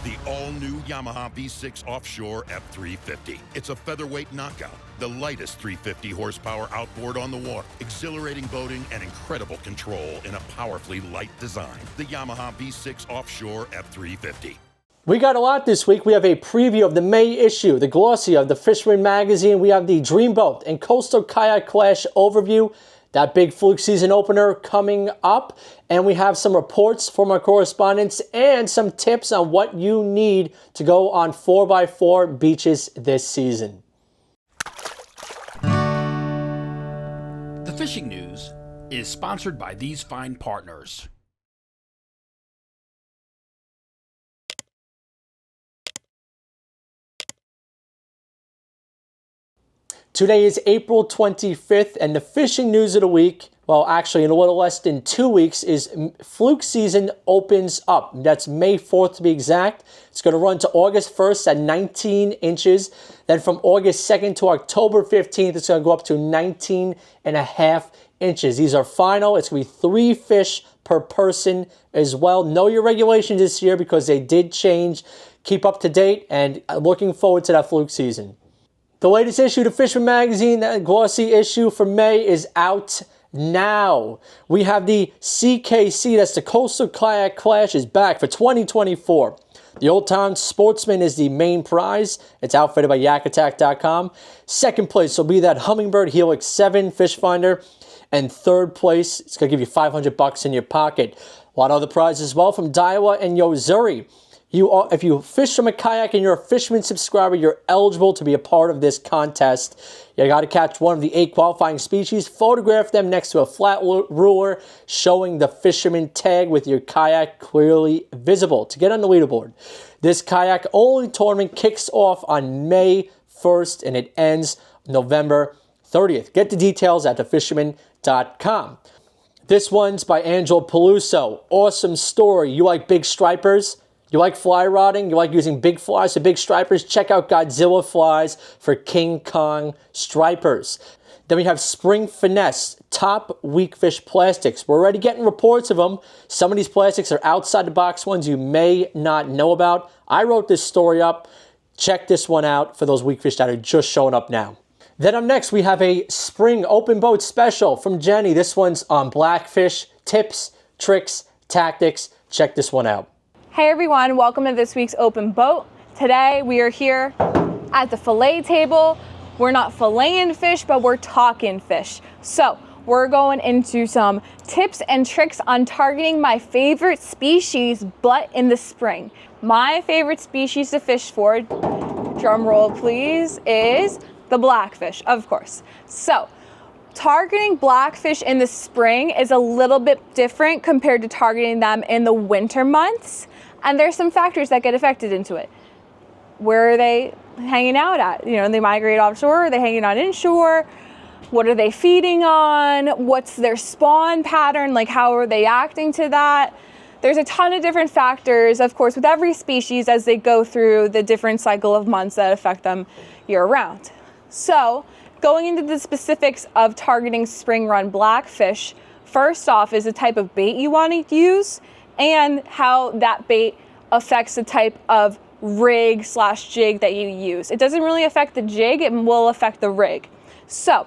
the all-new Yamaha V6 Offshore F350. It's a featherweight knockout, the lightest 350 horsepower outboard on the water, exhilarating boating and incredible control in a powerfully light design. The Yamaha V6 Offshore F350. We got a lot this week. We have a preview of the May issue, the glossy of the Fisherman magazine. We have the Dreamboat and Coastal Kayak Clash overview, that big fluke season opener coming up. And we have some reports from our correspondents and some tips on what you need to go on 4x4 beaches this season. The fishing news is sponsored by these fine partners. Today is April 25th, and the fishing news of the week, well, actually in a little less than 2 weeks, is fluke season opens up. That's May 4th to be exact. It's going to run to August 1st at 19 inches. Then from August 2nd to October 15th, it's going to go up to 19.5 inches. These are final. It's going to be 3 fish per person as well. Know your regulations this year because they did change. Keep up to date, and looking forward to that fluke season. The latest issue of Fisherman magazine, that glossy issue for May, is out now. We have the CKC, that's the Coastal Kayak Clash, is back for 2024. The Old Town Sportsman is the main prize. It's outfitted by yakattack.com. Second place will be that Humminbird Helix 7 fish finder. And third place, it's going to give you $500 in your pocket. A lot of other prizes as well from Daiwa and Yozuri. If you fish from a kayak and you're a Fisherman subscriber, you're eligible to be a part of this contest. You got to catch one of the 8 qualifying species, photograph them next to a flat ruler showing the Fisherman tag with your kayak clearly visible to get on the leaderboard. This kayak-only tournament kicks off on May 1st and it ends November 30th. Get the details at thefisherman.com. This one's by Angelo Peluso. Awesome story. You like big stripers? You like fly rodding? You like using big flies to big stripers? Check out Godzilla flies for King Kong stripers. Then we have Spring Finesse, top weakfish plastics. We're already getting reports of them. Some of these plastics are outside the box ones you may not know about. I wrote this story up. Check this one out for those weakfish that are just showing up now. Then up next, we have a spring open boat special from Jenni. This one's on blackfish, tips, tricks, tactics. Check this one out. Hey everyone, welcome to this week's Open Boat. Today we are here at the fillet table. We're not filleting fish, but we're talking fish. So we're going into some tips and tricks on targeting my favorite species, but in the spring. My favorite species to fish for, drum roll please, is the blackfish, of course. So targeting blackfish in the spring is a little bit different compared to targeting them in the winter months. And there's some factors that get affected into it. Where are they hanging out at? You know, they migrate offshore, are they hanging out inshore? What are they feeding on? What's their spawn pattern? Like, how are they acting to that? There's a ton of different factors, of course, with every species as they go through the different cycle of months that affect them year-round. So, going into the specifics of targeting spring run blackfish, first off is the type of bait you want to use and how that bait affects the type of rig / jig that you use. It doesn't really affect the jig, it will affect the rig. So,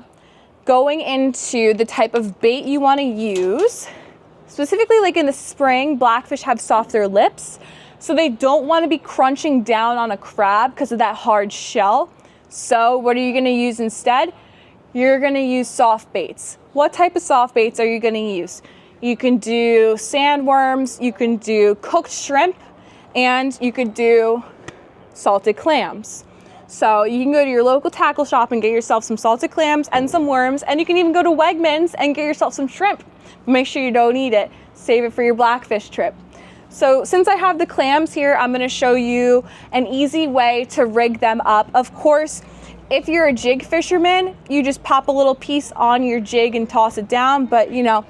going into the type of bait you want to use, specifically like in the spring, blackfish have softer lips, so they don't want to be crunching down on a crab because of that hard shell. So what are you going to use instead? You're going to use soft baits. What type of soft baits are you going to use? You can do sandworms, you can do cooked shrimp, and you could do salted clams. So you can go to your local tackle shop and get yourself some salted clams and some worms, and you can even go to Wegmans and get yourself some shrimp. Make sure you don't eat it. Save it for your blackfish trip. So since I have the clams here, I'm going to show you an easy way to rig them up. Of course, if you're a jig fisherman, you just pop a little piece on your jig and toss it down, but you know,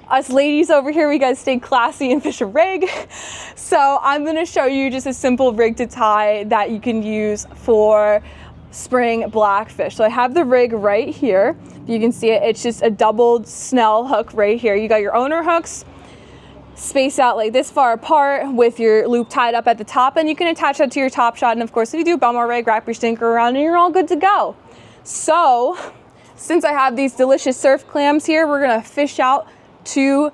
us ladies over here, we gotta stay classy and fish a rig. So I'm gonna show you just a simple rig to tie that you can use for spring blackfish. So I have the rig right here. You can see it, it's just a doubled snell hook right here. You got your owner hooks, space out like this far apart with your loop tied up at the top, and you can attach that to your top shot. And of course, if you do a Belmar rig, wrap your stinker around and you're all good to go. So since I have these delicious surf clams here, we're gonna fish out 2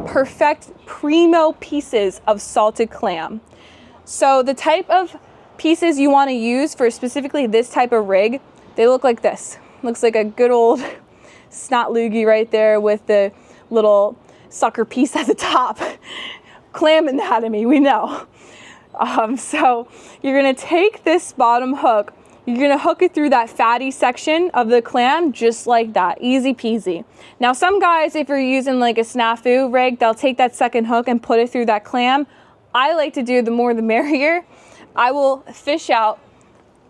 perfect primo pieces of salted clam. So the type of pieces you want to use for specifically this type of rig, they look like this. Looks like a good old snot loogie right there with the little sucker piece at the top. Clam anatomy, we know. So you're gonna take this bottom hook, you're gonna hook it through that fatty section of the clam, just like that, easy peasy. Now some guys, if you're using like a snafu rig, they'll take that second hook and put it through that clam. I like to do the more the merrier. I will fish out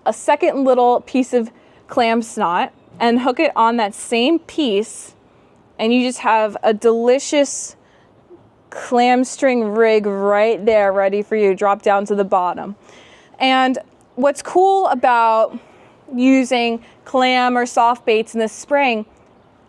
a second little piece of clam snot and hook it on that same piece, and you just have a delicious clam string rig right there ready for you to drop down to the bottom. And what's cool about using clam or soft baits in the spring,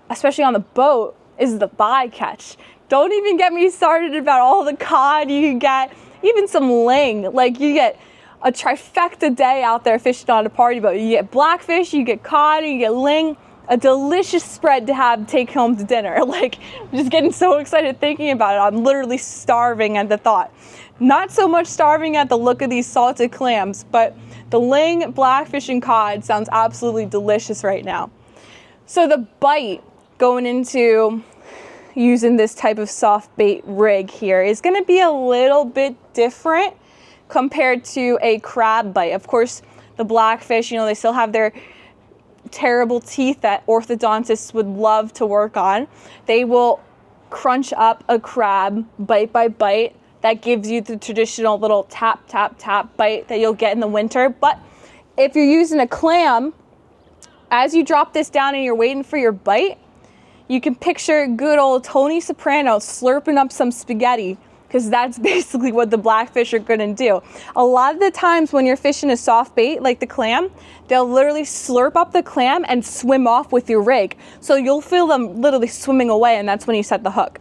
especially on the boat, is the bycatch. Don't even get me started about all the cod you can get, even some ling. Like, you get a trifecta day out there fishing on a party boat. You get blackfish, you get cod, and you get ling. A delicious spread to have take home to dinner. Like, I'm just getting so excited thinking about it. I'm literally starving at the thought. Not so much starving at the look of these salted clams, but the ling, blackfish, and cod sounds absolutely delicious right now. So the bite going into using this type of soft bait rig here is gonna be a little bit different compared to a crab bite. Of course, the blackfish, they still have their terrible teeth that orthodontists would love to work on. They will crunch up a crab bite by bite. That gives you the traditional little tap, tap, tap bite that you'll get in the winter. But if you're using a clam, as you drop this down and you're waiting for your bite, you can picture good old Tony Soprano slurping up some spaghetti, because that's basically what the blackfish are gonna do. A lot of the times when you're fishing a soft bait like the clam, they'll literally slurp up the clam and swim off with your rig. So you'll feel them literally swimming away, and that's when you set the hook.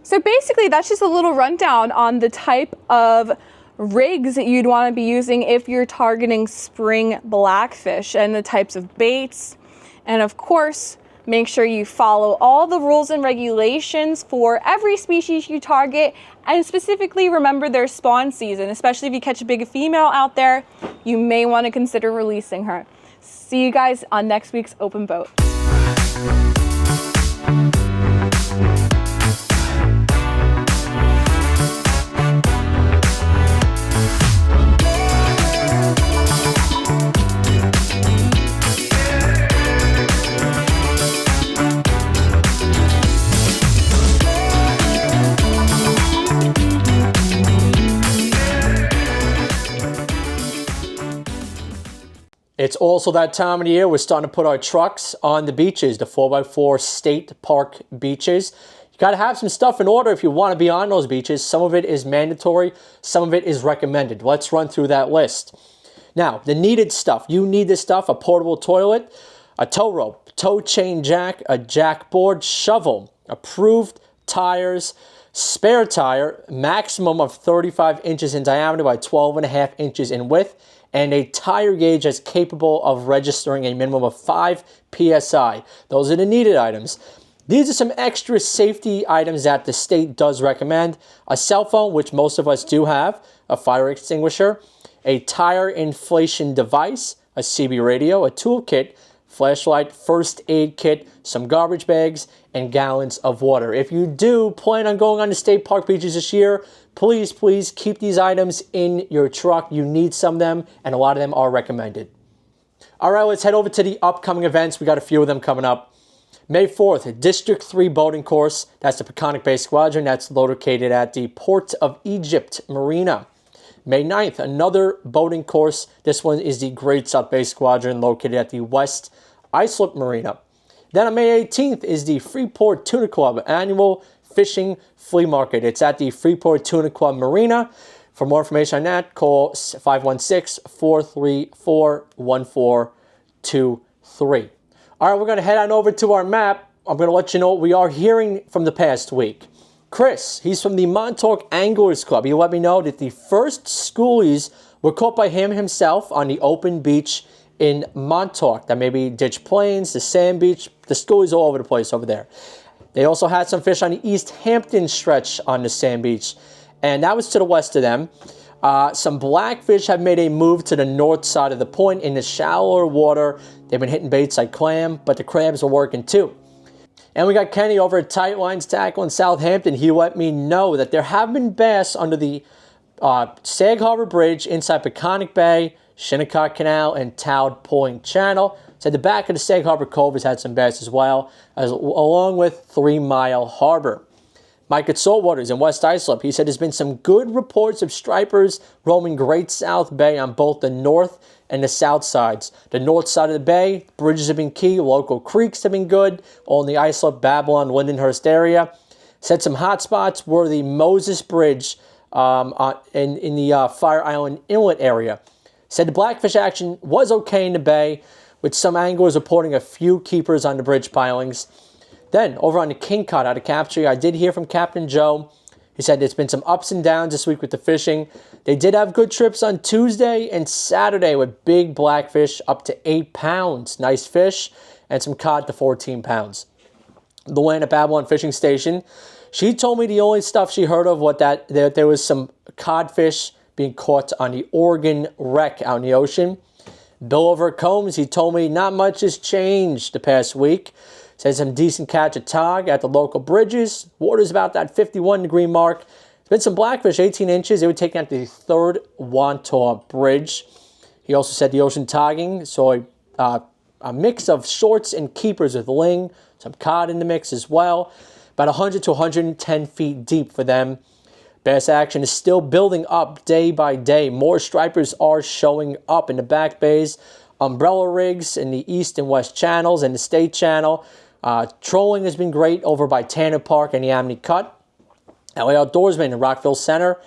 So basically that's just a little rundown on the type of rigs that you'd wanna be using if you're targeting spring blackfish, and the types of baits. And of course, make sure you follow all the rules and regulations for every species you target, and specifically remember their spawn season. Especially if you catch a big female out there, you may want to consider releasing her. See you guys on next week's Open Boat. It's also that time of the year we're starting to put our trucks on the beaches, the 4x4 state park beaches. You got to have some stuff in order if you want to be on those beaches. Some of it is mandatory, some of it is recommended. Let's run through that list. Now, the needed stuff. You need this stuff: a portable toilet, a tow rope, tow chain jack, a jack board, shovel, approved tires, spare tire, maximum of 35 inches in diameter by 12.5 inches in width, and a tire gauge that's capable of registering a minimum of 5 psi. Those are the needed items. These are some extra safety items that the state does recommend: a cell phone, which most of us do have, a fire extinguisher, a tire inflation device, a CB radio, a toolkit, flashlight, first aid kit, some garbage bags, and gallons of water. If you do plan on going on the state park beaches this year, please keep these items in your truck. You need some of them, and a lot of them are recommended. All right, let's head over to the upcoming events. We got a few of them coming up. May 4th, District 3 boating course. That's the Peconic Bay Squadron. That's located at the Port of Egypt Marina. May 9th, another boating course. This one is the Great South Bay Squadron, located at the West Islip Marina. Then on May 18th is the Freeport Tuna Club annual fishing flea market. It's at the Freeport Tuna Club Marina. For more information on that, call 516-434-1423. All right, we're going to head on over to our map. I'm going to let you know what we are hearing from the past week. Chris, he's from the Montauk Anglers Club. He let me know that the first schoolies were caught by him himself on the open beach in Montauk. That may be Ditch Plains, the Sand Beach, the schoolies all over the place over there. They also had some fish on the East Hampton stretch on the Sand Beach, and that was to the west of them. Some blackfish have made a move to the north side of the point in the shallower water. They've been hitting baits like clam, but the crabs are working too. And we got Kenny over at Tight Lines Tackle in Southampton. He let me know that there have been bass under the Sag Harbor Bridge inside Peconic Bay, Shinnecock Canal, and Towed Point Channel. Said the back of the Sag Harbor Cove has had some bass as well, along with 3 Mile Harbor. Mike at Saltwaters in West Islip, he said there's been some good reports of stripers roaming Great South Bay on both the north and the south sides. The north side of the bay, bridges have been key, local creeks have been good, all in the Islip, Babylon, Lindenhurst area. Said some hot spots were the Moses Bridge in the Fire Island Inlet area. Said the blackfish action was okay in the bay, with some anglers reporting a few keepers on the bridge pilings. Then, over on the King Cod out of Capt, I did hear from Captain Joe. He said there's been some ups and downs this week with the fishing. They did have good trips on Tuesday and Saturday with big blackfish up to 8 pounds. Nice fish, and some cod to 14 pounds. Luann at Babylon Fishing Station, she told me the only stuff she heard of was that there was some codfish being caught on the Oregon wreck out in the ocean. Bill over at Combs, he told me not much has changed the past week. Says some decent catch at tog at the local bridges. Water's about that 51-degree mark. There's been some blackfish, 18 inches. They were taken at the 3rd Wantaw Bridge. He also said the ocean togging saw a mix of shorts and keepers with ling. Some cod in the mix as well. About 100 to 110 feet deep for them. Bass action is still building up day by day. More stripers are showing up in the back bays. Umbrella rigs in the east and west channels and the state channel. Trolling has been great over by Tanner Park and the Amity Cut. LA Outdoorsman in Rockville Center.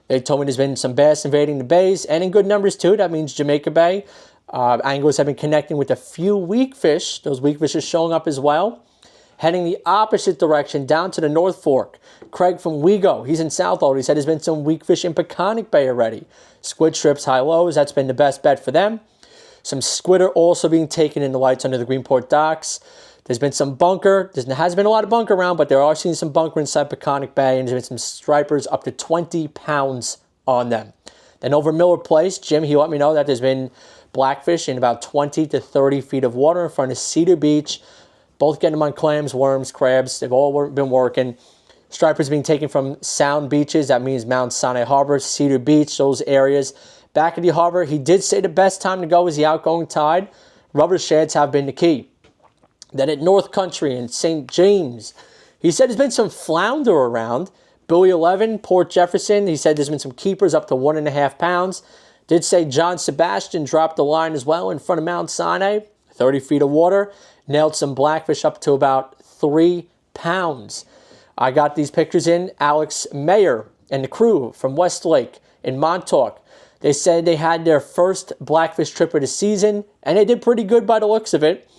They told me there's been some bass invading the bays and in good numbers too. That means Jamaica Bay. Anglers have been connecting with a few weakfish. Those weakfish are showing up as well. Heading the opposite direction down to the North Fork. Craig from Wego, he's in Southold. He said there's been some weakfish in Peconic Bay already. Squid strips, high-lows, that's been the best bet for them. Some squid are also being taken in the lights under the Greenport docks. There's been some bunker. There has been a lot of bunker around, but there are seeing some bunker inside Peconic Bay, and there's been some stripers up to 20 pounds on them. Then over Miller Place, Jim, he let me know that there's been blackfish in about 20 to 30 feet of water in front of Cedar Beach. Both getting them on clams, worms, crabs. They've all been working. Stripers being taken from sound beaches. That means Mount Sinai Harbor, Cedar Beach, those areas. Back at the harbor, he did say the best time to go is the outgoing tide. Rubber sheds have been the key. Then at North Country in St. James, he said there's been some flounder around. Billy 11, Port Jefferson, he said there's been some keepers up to 1.5 pounds. Did say John Sebastian dropped the line as well in front of Mount Sinai, 30 feet of water. Nailed some blackfish up to about 3 pounds. I got these pictures in. Alex Mayer and the crew from Westlake in Montauk. They said they had their first blackfish trip of the season, and they did pretty good by the looks of it.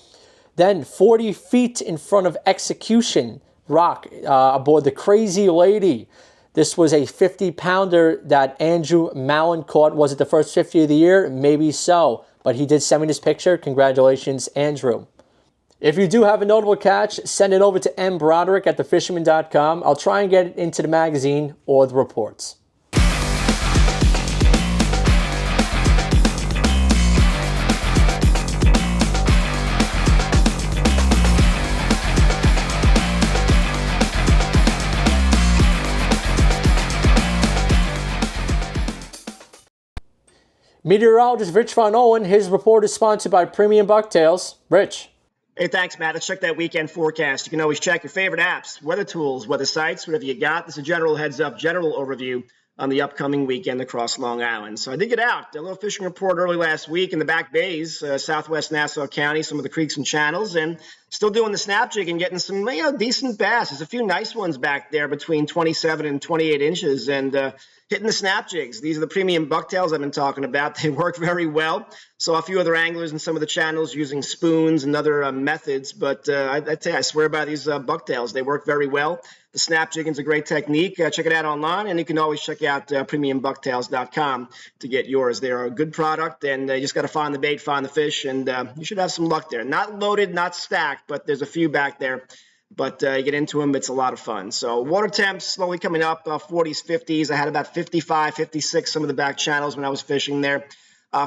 Then 40 feet in front of Execution Rock aboard the Crazy Lady. This was a 50-pounder that Andrew Mallon caught. Was it the first 50 of the year? Maybe so. But he did send me this picture. Congratulations, Andrew. If you do have a notable catch, send it over to mbroderick at thefisherman.com. I'll try and get it into the magazine or the reports. Meteorologist Rich Von Ohlen, his report is sponsored by Premium Bucktails. Rich. Hey, thanks, Matt. Let's check that weekend forecast. You can always check your favorite apps, weather tools, weather sites, whatever you got. This is a general heads-up, general overview on the upcoming weekend across Long Island. So I did get out. A little fishing report early last week in the back bays, southwest Nassau County, some of the creeks and channels, and still doing the snap jig and getting some decent bass. There's a few nice ones back there between 27 and 28 inches, and hitting the snap jigs. These are the premium bucktails I've been talking about. They work very well. Saw a few other anglers in some of the channels using spoons and other methods, but I swear by these bucktails. They work very well. The snap jigging's a great technique. Check it out online, and you can always check out premiumbucktails.com to get yours. They're a good product, and you just got to find the bait, find the fish, and you should have some luck there. Not loaded, not stacked, but there's a few back there. But you get into them, it's a lot of fun. So water temps slowly coming up, 40s, 50s. I had about 55, 56, some of the back channels when I was fishing there.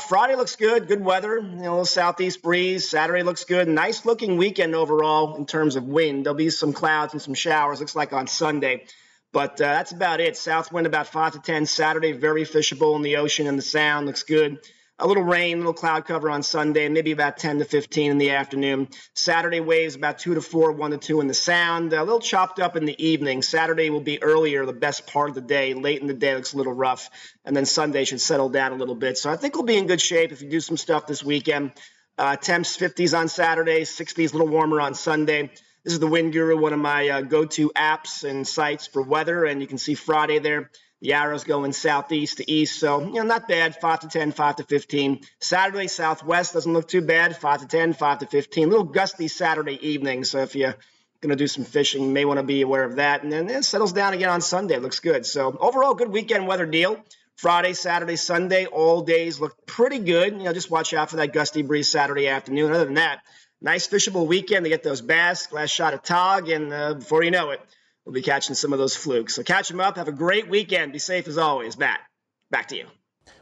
Friday looks good, good weather, a little southeast breeze. Saturday looks good. Nice looking weekend overall in terms of wind. There'll be some clouds and some showers, looks like on Sunday. But that's about it. South wind about 5 to 10 Saturday, very fishable in the ocean and the sound, looks good. A little rain, a little cloud cover on Sunday, maybe about 10 to 15 in the afternoon. Saturday waves about 2 to 4, 1 to 2 in the sound. A little chopped up in the evening. Saturday will be earlier, the best part of the day. Late in the day looks a little rough. And then Sunday should settle down a little bit. So I think we'll be in good shape if you do some stuff this weekend. Temps 50s on Saturday, 60s, a little warmer on Sunday. This is the Wind Guru, one of my go-to apps and sites for weather. And you can see Friday there. The arrows going southeast to east, so, not bad, 5 to 10, 5 to 15. Saturday, southwest doesn't look too bad, 5 to 10, 5 to 15. A little gusty Saturday evening, so if you're going to do some fishing, you may want to be aware of that. And then it settles down again on Sunday. Looks good. So overall, good weekend weather deal. Friday, Saturday, Sunday, all days look pretty good. Just watch out for that gusty breeze Saturday afternoon. Other than that, nice fishable weekend to get those bass, last shot of tog, and before you know it, we'll be catching some of those flukes. So catch them up. Have a great weekend. Be safe as always. Matt, back to you.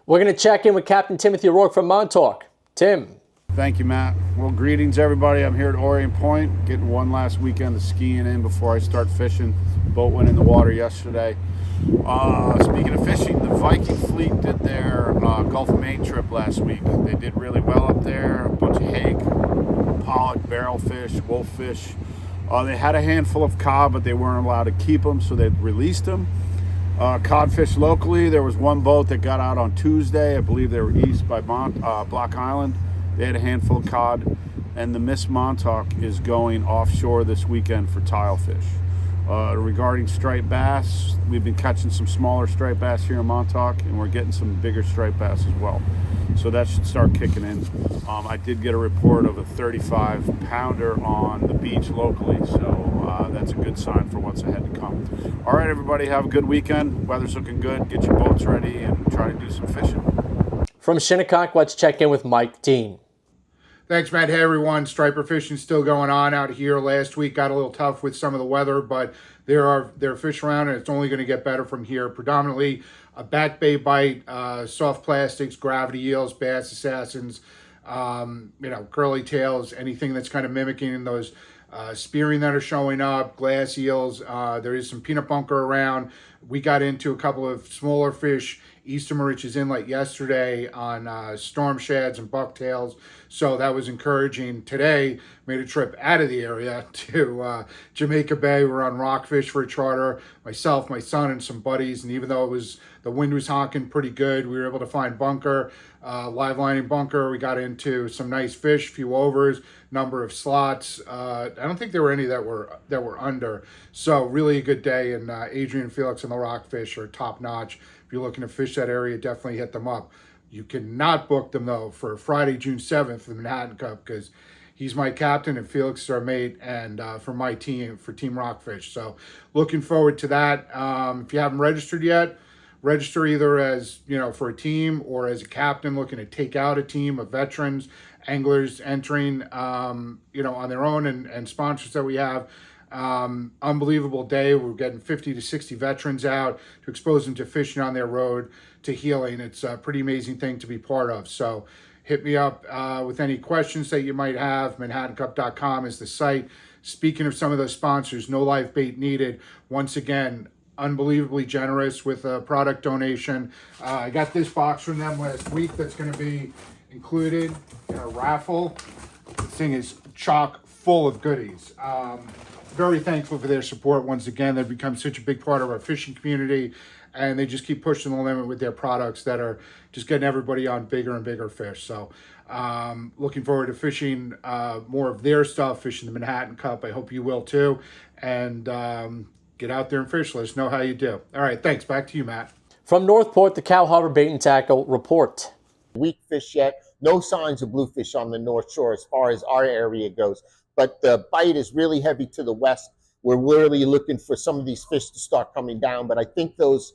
We're going to check in with Captain Timothy O'Rourke from Montauk. Tim. Thank you, Matt. Well, greetings, everybody. I'm here at Orient Point, getting one last weekend of skiing in before I start fishing. Boat went in the water yesterday. Speaking of fishing, the Viking fleet did their Gulf of Maine trip last week. They did really well up there. A bunch of hake, pollock, barrelfish, wolffish. They had a handful of cod, but they weren't allowed to keep them, so they released them. Codfish locally, there was one boat that got out on Tuesday. I believe they were east by Block Island. They had a handful of cod. And the Miss Montauk is going offshore this weekend for tilefish. Regarding striped bass, we've been catching some smaller striped bass here in Montauk, and we're getting some bigger striped bass as well. So that should start kicking in. I did get a report of a 35-pounder on the beach locally, so that's a good sign for what's ahead to come. All right, everybody, have a good weekend. Weather's looking good. Get your boats ready and try to do some fishing. From Shinnecock, let's check in with Mike Dean. Thanks, Matt. Hey, everyone. Striper fishing still going on out here. Last week got a little tough with some of the weather, but there are fish around, and it's only going to get better from here. Predominantly a back bay bite, soft plastics, gravity eels, bass assassins, curly tails, anything that's kind of mimicking those spearing that are showing up, glass eels. There is some peanut bunker around. We got into a couple of smaller fish, Eastern Mauritius Inlet yesterday on storm shads and bucktails, so that was encouraging. Today, made a trip out of the area to Jamaica Bay. We're on Rockfish for a charter, myself, my son, and some buddies, and even though the wind was honking pretty good, we were able to find bunker, live lining bunker. We got into some nice fish, few overs, number of slots. I don't think there were any that were under, so really a good day, and Adrian, Felix, and the Rockfish are top notch. If you're looking to fish that area, definitely hit them up. You cannot book them, though, for Friday, June 7th, for the Manhattan Cup, because he's my captain and Felix is our mate, and for my team, for Team Rockfish. So looking forward to that. If you haven't registered yet, register either as, for a team or as a captain looking to take out a team of veterans, anglers entering, on their own, and sponsors that we have. Unbelievable day. We're getting 50 to 60 veterans out to expose them to fishing on their road to healing. It's a pretty amazing thing to be part of. So hit me up with any questions that you might have. ManhattanCup.com is the site. Speaking of some of those sponsors, no live bait needed. Once again, unbelievably generous with a product donation. I got this box from them last week that's going to be included in a raffle. This thing is chock full of goodies. Very thankful for their support. Once again, they've become such a big part of our fishing community, and they just keep pushing the limit with their products that are just getting everybody on bigger and bigger fish. So looking forward to fishing more of their stuff, fishing the Manhattan Cup. I hope you will too. And get out there and fish. Let us know how you do. All right, thanks. Back to you, Matt. From Northport, the Cow Harbor Bait and Tackle report. Weak fish yet. No signs of bluefish on the North Shore as far as our area goes. But the bite is really heavy to the west we're really looking for some of these fish to start coming down. But I think those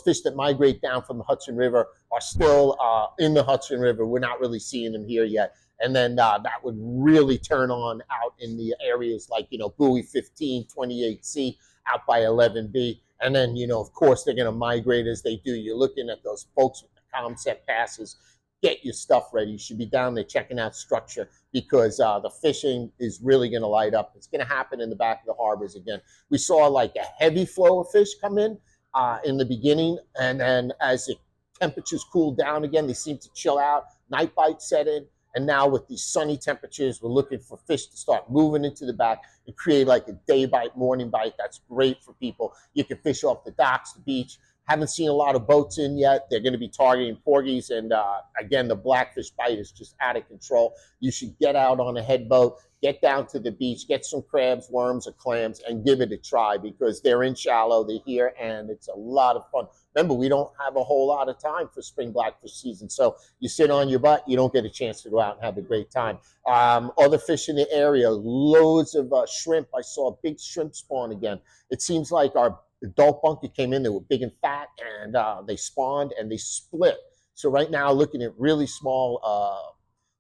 fish that migrate down from the Hudson River are still in the Hudson River. We're not really seeing them here yet. And then that would really turn on out in the areas like, buoy 15, 28C, out by 11B. And then, of course, they're going to migrate as they do. You're looking at those folks with the ComSet passes. Get your stuff ready. You should be down there checking out structure, because the fishing is really going to light up. It's going to happen in the back of the harbors again. We saw like a heavy flow of fish come in the beginning, and then as the temperatures cooled down again, they seem to chill out. Night bites set in, and now with these sunny temperatures, we're looking for fish to start moving into the back and create like a day bite, morning bite. That's great for people. You can fish off the docks, the beach. Haven't seen a lot of boats in yet. They're going to be targeting porgies, and again, the blackfish bite is just out of control. You should get out on a head boat, get down to the beach, get some crabs, worms, or clams, and give it a try, because they're in shallow, they're here, and it's a lot of fun. Remember, we don't have a whole lot of time for spring blackfish season, so you sit on your butt, you don't get a chance to go out and have a great time. Other fish in the area, loads of shrimp. I saw a big shrimp spawn again. It seems like our adult bunker came in, they were big and fat, and they spawned and they split. So right now, looking at really small,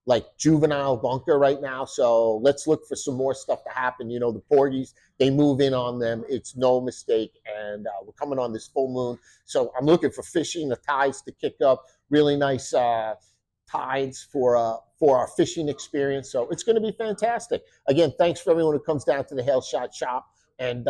like juvenile bunker right now. So let's look for some more stuff to happen. The porgies, they move in on them. It's no mistake. And we're coming on this full moon. So I'm looking for fishing, the tides to kick up, really nice tides for our fishing experience. So it's going to be fantastic. Again, thanks for everyone who comes down to the Hail Shot Shop and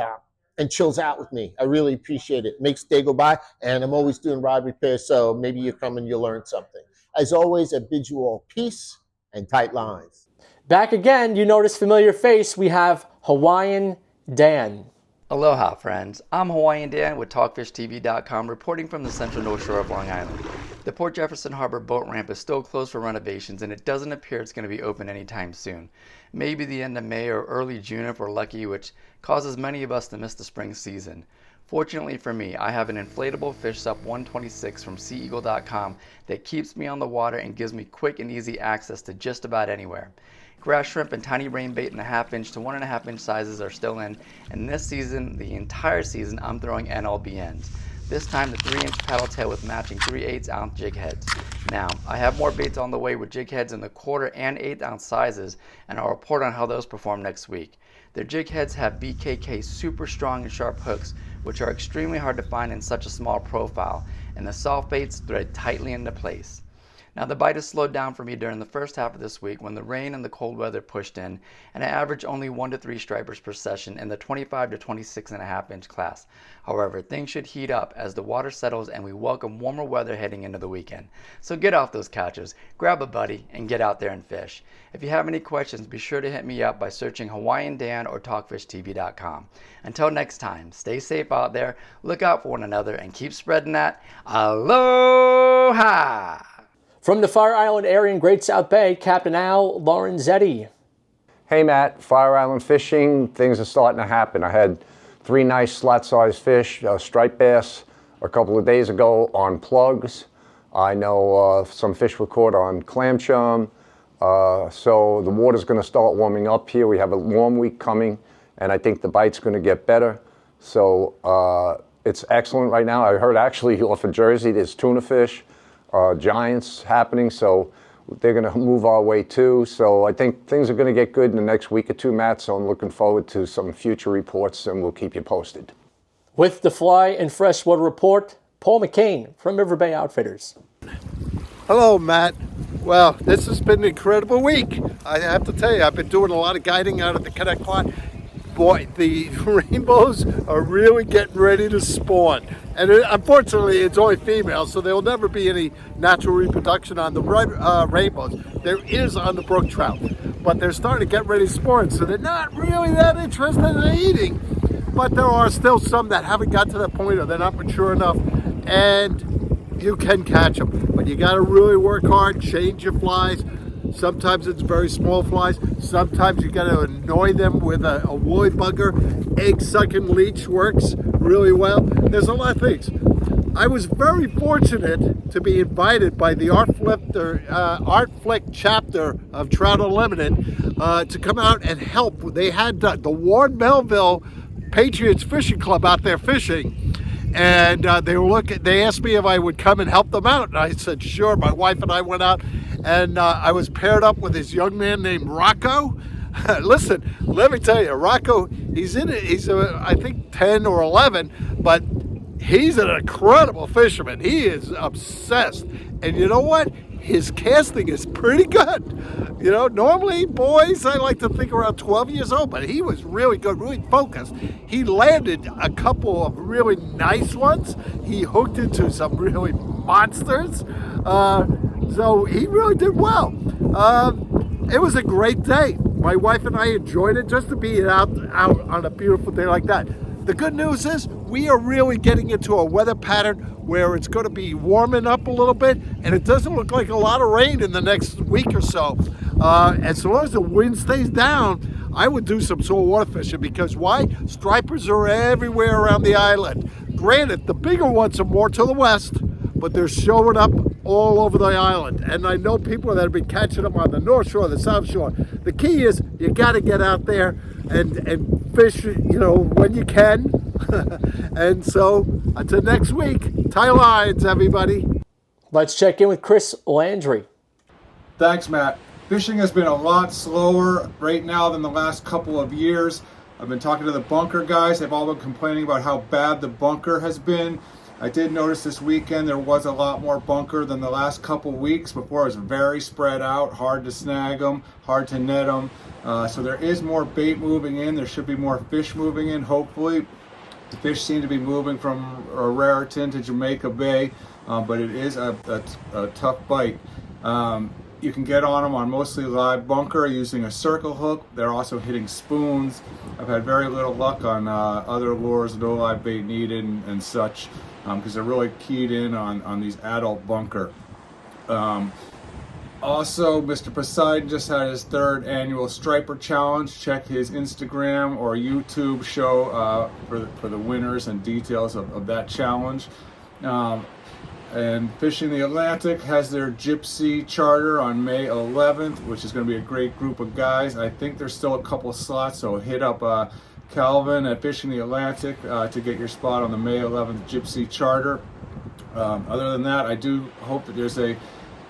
chills out with me. I really appreciate it. Makes the day go by, and I'm always doing rod repairs, so maybe you come and you'll learn something. As always, I bid you all peace and tight lines. Back again, you notice familiar face. We have Hawaiian Dan. Aloha, friends. I'm Hawaiian Dan with TalkFishTV.com, reporting from the central North Shore of Long Island. The Port Jefferson Harbor boat ramp is still closed for renovations, and it doesn't appear it's going to be open anytime soon. Maybe the end of May or early June if we're lucky, which causes many of us to miss the spring season. Fortunately for me, I have an inflatable Fish Sup 126 from SeaEagle.com that keeps me on the water and gives me quick and easy access to just about anywhere. Grass shrimp and tiny rain bait in the 1/2 inch to 1.5 inch sizes are still in, and this season, the entire season, I'm throwing NLBNs. This time the 3-inch paddle tail with matching 3/8 ounce jig heads. Now, I have more baits on the way with jig heads in the 1/4 and 1/8 ounce sizes, and I'll report on how those perform next week. Their jig heads have BKK super strong and sharp hooks, which are extremely hard to find in such a small profile, and the soft baits thread tightly into place. Now, the bite has slowed down for me during the first half of this week when the rain and the cold weather pushed in, and I average only 1 to 3 stripers per session in the 25 to 26.5 inch class. However, things should heat up as the water settles and we welcome warmer weather heading into the weekend. So get off those couches, grab a buddy, and get out there and fish. If you have any questions, be sure to hit me up by searching Hawaiian Dan or TalkFishTV.com. Until next time, stay safe out there, look out for one another, and keep spreading that aloha! From the Fire Island area in Great South Bay, Captain Al Lorenzetti. Hey Matt, Fire Island fishing, things are starting to happen. I had 3 nice slot-sized fish, striped bass, a couple of days ago on plugs. I know some fish were caught on clam chum. So the water's going to start warming up here. We have a warm week coming, and I think the bite's going to get better. So it's excellent right now. I heard actually off of Jersey there's tuna fish. Giants happening, so they're going to move our way too. So I think things are going to get good in the next week or two, Matt, so I'm looking forward to some future reports, and we'll keep you posted. With the Fly and Freshwater Report, Paul McCain from River Bay Outfitters. Hello, Matt. Well, this has been an incredible week. I have to tell you, I've been doing a lot of guiding out at the Cayak Pond. Boy, the rainbows are really getting ready to spawn. And unfortunately, it's only females, so there will never be any natural reproduction on the rainbows. There is on the brook trout, but they're starting to get ready to spawn, so they're not really that interested in eating. But there are still some that haven't got to that point, or they're not mature enough, and you can catch them. But you got to really work hard, change your flies. Sometimes it's very small flies. Sometimes you got to annoy them with a woolly bugger. Egg-sucking leech works really well. There's a lot of things. I was very fortunate to be invited by the Art Flick chapter of Trout Unlimited to come out and help. They had the Ward Melville Patriots Fishing Club out there fishing. And they asked me if I would come and help them out. And I said, sure. My wife and I went out, and I was paired up with this young man named Rocco. Listen, let me tell you, Rocco, he's I think 10 or 11, but he's an incredible fisherman. He is obsessed. And you know what? His casting is pretty good. You know, normally boys, I like to think around 12 years old, but he was really good, really focused. He landed a couple of really nice ones. He hooked into some really monsters. So he really did well. It was a great day. My wife and I enjoyed it, just to be out on a beautiful day like that. The good news is we are really getting into a weather pattern where it's going to be warming up a little bit, and it doesn't look like a lot of rain in the next week or so. As long as the wind stays down, I would do some saltwater fishing, because why? Stripers are everywhere around the island. Granted, the bigger ones are more to the west, but they're showing up all over the island. And I know people that have been catching them on the North Shore, the South Shore. The key is you got to get out there and fish, you know, when you can. And so until next week, tie lines, everybody. Let's check in with Chris Landry. Thanks, Matt. Fishing has been a lot slower right now than the last couple of years. I've been talking to the bunker guys. They've all been complaining about how bad the bunker has been. I did notice this weekend there was a lot more bunker than the last couple weeks. Before it was very spread out, hard to snag them, hard to net them. So there is more bait moving in. There should be more fish moving in, hopefully. The fish seem to be moving from Raritan to Jamaica Bay, but it is a tough bite. You can get on them on mostly live bunker using a circle hook. They're also hitting spoons. I've had very little luck on other lures, no live bait needed and such, because they're really keyed in on these adult bunker. Also, Mr. Poseidon just had his 3rd annual Striper Challenge. Check his Instagram or YouTube show for the winners and details of that challenge. And Fishing the Atlantic has their Gypsy charter on May 11th, which is going to be a great group of guys. I think there's still a couple slots, so hit up Calvin at Fishing the Atlantic to get your spot on the May 11th Gypsy charter. Other than that, I do hope that there's a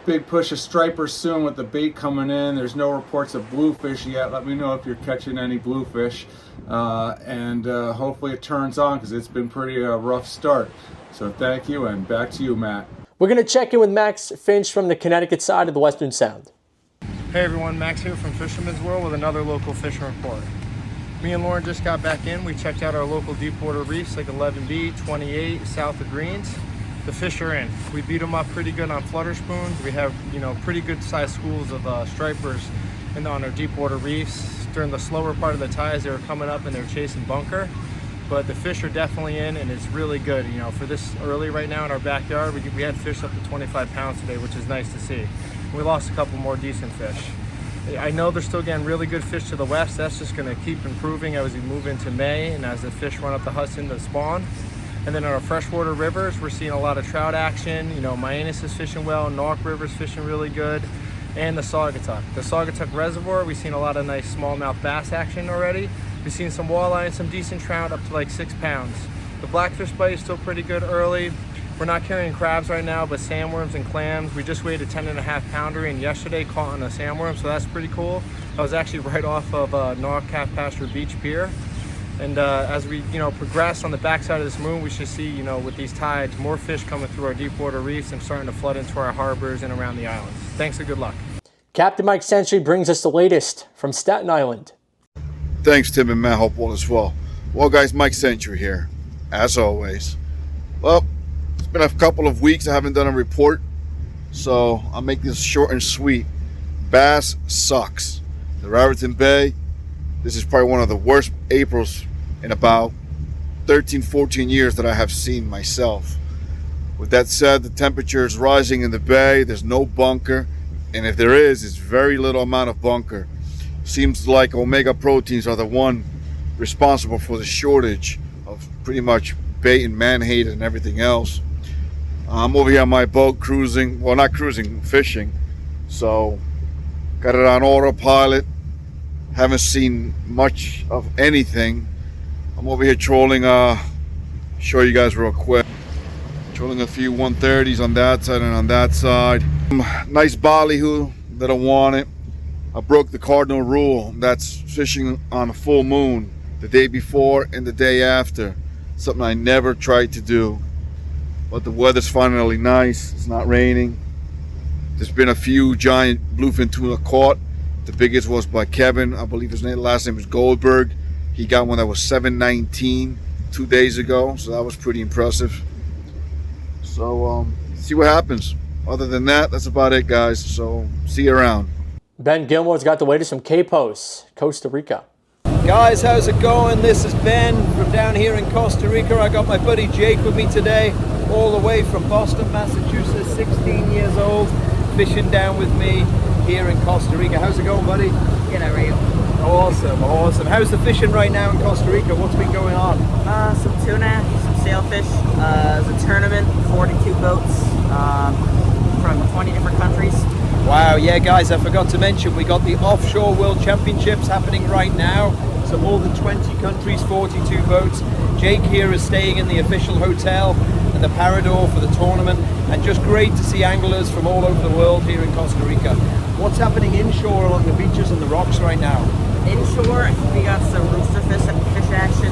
big push of stripers soon with the bait coming in. There's no reports of bluefish yet. Let me know if you're catching any bluefish. And hopefully it turns on, because it's been pretty rough start. So thank you, and back to you, Matt. We're going to check in with Max Finch from the Connecticut side of the Western Sound. Hey everyone, Max here from Fisherman's World with another local fishing report. Me and Lauren just got back in. We checked out our local deep water reefs like 11B, 28, south of Greens. The fish are in. We beat them up pretty good on flutter spoons. We have, you know, pretty good sized schools of stripers on our deep water reefs. During the slower part of the tides, they were coming up and they were chasing bunker. But the fish are definitely in, and it's really good. You know, for this early right now in our backyard, we had fish up to 25 pounds today, which is nice to see. We lost a couple more decent fish. I know they're still getting really good fish to the west. That's just going to keep improving as we move into May and as the fish run up the Hudson to spawn. And then in our freshwater rivers, we're seeing a lot of trout action. You know, Mianus is fishing well, North River's fishing really good, and the Saugatuck. The Saugatuck Reservoir, we've seen a lot of nice smallmouth bass action already. We've seen some walleye and some decent trout up to like 6 pounds. The blackfish bite is still pretty good early. We're not carrying crabs right now, but sandworms and clams. We just weighed a 10.5 pounder in yesterday, caught on a sandworm, so that's pretty cool. I was actually right off of North Calf Pasture Beach Pier. And as we, you know, progress on the backside of this moon, we should see, you know, with these tides, more fish coming through our deep water reefs and starting to flood into our harbors and around the islands. Thanks and good luck. Captain Mike Century brings us the latest from Staten Island. Thanks, Tim and Matt. Hope all is well. Well, guys, Mike Century here, as always. Well, it's been a couple of weeks I haven't done a report, so I'll make this short and sweet. Bass sucks. The Raritan Bay, this is probably one of the worst Aprils in about 13, 14 years that I have seen myself. With that said, the temperature is rising in the bay. There's no bunker, and if there is, it's very little amount of bunker. Seems like omega proteins are the one responsible for the shortage of pretty much bait and menhaden and everything else. I'm over here on my boat cruising, well, not cruising, fishing. So got it on autopilot. Haven't seen much of anything. I'm over here trolling, show you guys real quick. Trolling a few 130s on that side and on that side. Nice ballyhoo that I wanted. I broke the cardinal rule. That's fishing on a full moon the day before and the day after. Something I never tried to do. But the weather's finally nice. It's not raining. There's been a few giant bluefin tuna caught. The biggest was by Kevin. I believe his last name is Goldberg. He got one that was 719 2 days ago. So that was pretty impressive. So see what happens. Other than that, that's about it, guys. So see you around. Ben Gilmour's got the latest from Capos, Costa Rica. Guys, how's it going? This is Ben from down here in Costa Rica. I got my buddy Jake with me today, all the way from Boston, Massachusetts, 16 years old, fishing down with me here in Costa Rica. How's it going, buddy? Good, how are you? Awesome, awesome. How's the fishing right now in Costa Rica? What's been going on? Some tuna, some sailfish. There's a tournament, 42 boats from 20 different countries. Wow, yeah, guys, I forgot to mention, we got the Offshore World Championships happening right now. So more than 20 countries, 42 boats. Jake here is staying in the official hotel at the Parador for the tournament. And just great to see anglers from all over the world here in Costa Rica. What's happening inshore along the beaches and the rocks right now? Inshore, we got some rooster fish action.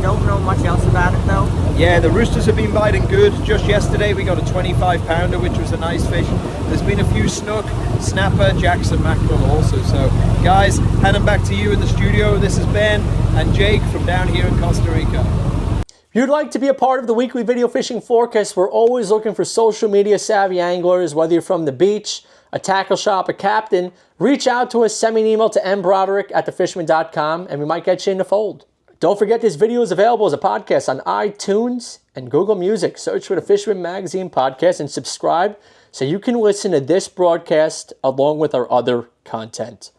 Don't know much else about it though. Yeah, the roosters have been biting good. Just yesterday we got a 25 pounder, which was a nice fish. There's been a few snook, snapper, jacks and mackerel also. So guys, handing back to you in the studio. This is Ben and Jake from down here in Costa Rica. If you'd like to be a part of the weekly video fishing forecast, we're always looking for social media savvy anglers, whether you're from the beach, a tackle shop, a captain. Reach out to us, send me an email to mbroderick@thefisherman.com and we might get you in the fold. Don't forget this video is available as a podcast on iTunes and Google Music. Search for the Fisherman Magazine podcast and subscribe so you can listen to this broadcast along with our other content.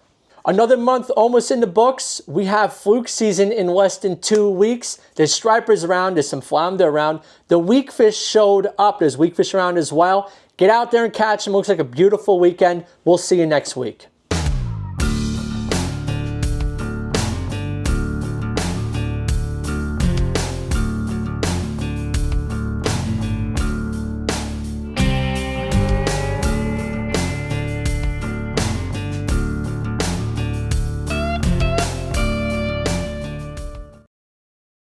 Another month almost in the books. We have fluke season in less than 2 weeks. There's stripers around, there's some flounder around. The weakfish showed up. There's weakfish around as well. Get out there and catch them. Looks like a beautiful weekend. We'll see you next week.